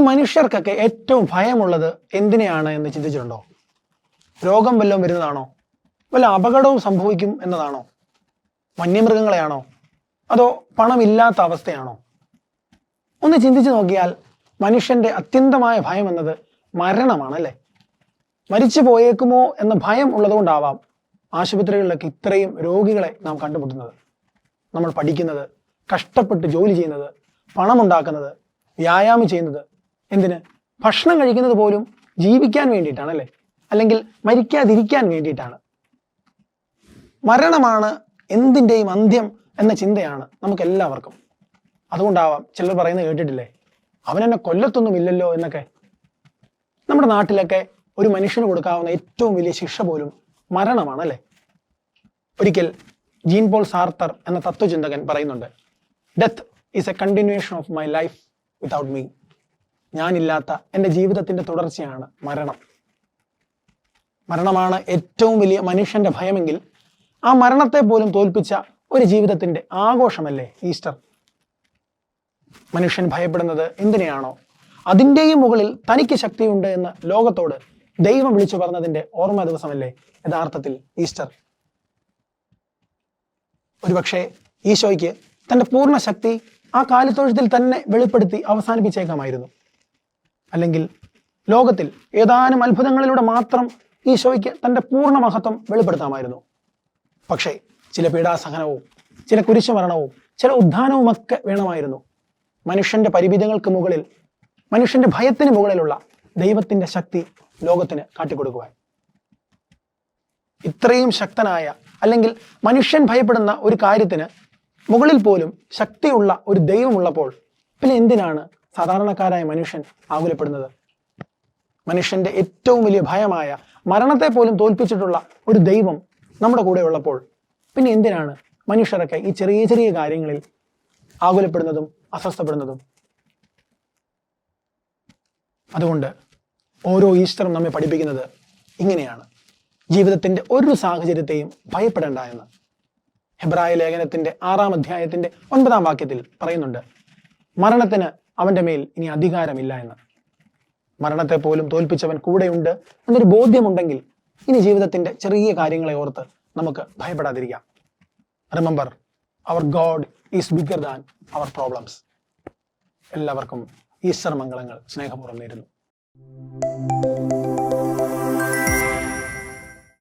മനുഷ്യർക്കൊക്കെ ഏറ്റവും ഭയമുള്ളത് എന്തിനെയാണ് എന്ന് ചിന്തിച്ചിട്ടുണ്ടോ? രോഗം വല്ലതും വരുന്നതാണോ? വല്ല അപകടവും സംഭവിക്കും എന്നതാണോ? വന്യമൃഗങ്ങളെയാണോ? അതോ പണമില്ലാത്ത അവസ്ഥയാണോ? ഒന്ന് ചിന്തിച്ചു നോക്കിയാൽ മനുഷ്യന്റെ അത്യന്തമായ ഭയം എന്നത് മരണമാണല്ലേ. മരിച്ചു പോയേക്കുമോ എന്ന ഭയം ഉള്ളതുകൊണ്ടാവാം ആശുപത്രികളിലൊക്കെ ഇത്രയും രോഗികളെ നാം കണ്ടുമുട്ടുന്നത്. നമ്മൾ പഠിക്കുന്നത്, കഷ്ടപ്പെട്ട് ജോലി ചെയ്യുന്നത്, പണമുണ്ടാക്കുന്നത്, വ്യായാമം ചെയ്യുന്നത് എന്തിന്? ഭക്ഷണം കഴിക്കുന്നത് പോലും ജീവിക്കാൻ വേണ്ടിയിട്ടാണല്ലേ, അല്ലെങ്കിൽ മരിക്കാതിരിക്കാൻ വേണ്ടിയിട്ടാണ്. മരണമാണ് എന്തിൻ്റെയും അന്ത്യം എന്ന ചിന്തയാണ് നമുക്ക് എല്ലാവർക്കും. അതുകൊണ്ടാവാം ചിലർ പറയുന്നത് കേട്ടിട്ടില്ലേ, അവനെന്നെ കൊല്ലത്തൊന്നുമില്ലല്ലോ എന്നൊക്കെ. നമ്മുടെ നാട്ടിലൊക്കെ ഒരു മനുഷ്യന് കൊടുക്കാവുന്ന ഏറ്റവും വലിയ ശിക്ഷ പോലും മരണമാണല്ലേ. ഒരിക്കൽ ജീൻ പോൾ സാർത്തർ എന്ന തത്വചിന്തകൻ പറയുന്നുണ്ട്, death is a continuation of my life without me. ഞാനില്ലാത്ത എൻ്റെ ജീവിതത്തിൻ്റെ തുടർച്ചയാണ് മരണം. മരണമാണ് ഏറ്റവും വലിയ മനുഷ്യന്റെ ഭയമെങ്കിൽ ആ മരണത്തെ പോലും തോൽപ്പിച്ച ഒരു ജീവിതത്തിന്റെ ആഘോഷമല്ലേ ഈസ്റ്റർ. മനുഷ്യൻ ഭയപ്പെടുന്നത് എന്തിനെയാണോ അതിൻ്റെയും മുകളിൽ തനിക്ക് ശക്തിയുണ്ട് എന്ന് ലോകത്തോട് ദൈവം വിളിച്ചു പറഞ്ഞതിന്റെ ഓർമ്മ ദിവസമല്ലേ യഥാർത്ഥത്തിൽ ഈസ്റ്റർ. ഒരുപക്ഷെ ഈശോയ്ക്ക് തന്റെ പൂർണ്ണ ശക്തി ആ കാലിത്തൊഴുത്തിൽ തന്നെ വെളിപ്പെടുത്തി അവസാനിപ്പിച്ചേക്കാമായിരുന്നു. അല്ലെങ്കിൽ ലോകത്തിൽ ഏതാനും അത്ഭുതങ്ങളിലൂടെ മാത്രം ഈശോയ്ക്ക് തന്റെ പൂർണ്ണ മഹത്വം വെളിപ്പെടുത്താമായിരുന്നു. പക്ഷേ ചില പീഡാസഹനവും, ചില കുരിശുമരണവും, ചില ഉദ്ധാനവുമൊക്കെ വേണമായിരുന്നു മനുഷ്യന്റെ പരിമിതികൾക്ക് മുകളിൽ, മനുഷ്യന്റെ ഭയത്തിന് മുകളിലുള്ള ദൈവത്തിന്റെ ശക്തി ലോകത്തിന് കാട്ടിക്കൊടുക്കുവാൻ. ഇത്രയും ശക്തനായ, അല്ലെങ്കിൽ മനുഷ്യൻ ഭയപ്പെടുന്ന ഒരു കാര്യത്തിന് മുകളിൽ പോലും ശക്തിയുള്ള ഒരു ദൈവമുള്ളപ്പോൾ പിന്നെ എന്തിനാണ് സാധാരണക്കാരായ മനുഷ്യൻ ആകുലപ്പെടുന്നത്? മനുഷ്യന്റെ ഏറ്റവും വലിയ ഭയമായ മരണത്തെ പോലും തോൽപ്പിച്ചിട്ടുള്ള ഒരു ദൈവം നമ്മുടെ കൂടെ ഉള്ളപ്പോൾ പിന്നെ എന്തിനാണ് മനുഷ്യരൊക്കെ ഈ ചെറിയ ചെറിയ കാര്യങ്ങളിൽ ആകുലപ്പെടുന്നതും അസ്വസ്ഥപ്പെടുന്നതും? അതുകൊണ്ട് ഓരോ ഈസ്റ്ററും നമ്മെ പഠിപ്പിക്കുന്നത് ഇങ്ങനെയാണ്: ജീവിതത്തിന്റെ ഒരു സാഹചര്യത്തെയും ഭയപ്പെടേണ്ട എന്ന്. ഹെബ്രായ ലേഖനത്തിന്റെ 6-ാം അധ്യായത്തിന്റെ 9-ാം വാക്യത്തിൽ പറയുന്നുണ്ട്, മരണത്തിന് അവന്റെ മേൽ ഇനി അധികാരമില്ല എന്ന്. മരണത്തെ പോലും തോൽപ്പിച്ചവൻ കൂടെയുണ്ട് എന്നൊരു ബോധ്യമുണ്ടെങ്കിൽ ഇനി ജീവിതത്തിന്റെ ചെറിയ കാര്യങ്ങളെ ഓർത്ത് നമുക്ക് ഭയപ്പെടാതിരിക്കാം. Remember, our God is bigger than our problems. എല്ലാവർക്കും ഈസ്റ്റർ മംഗളങ്ങൾ സ്നേഹപൂർവ്വം നേരുന്നു.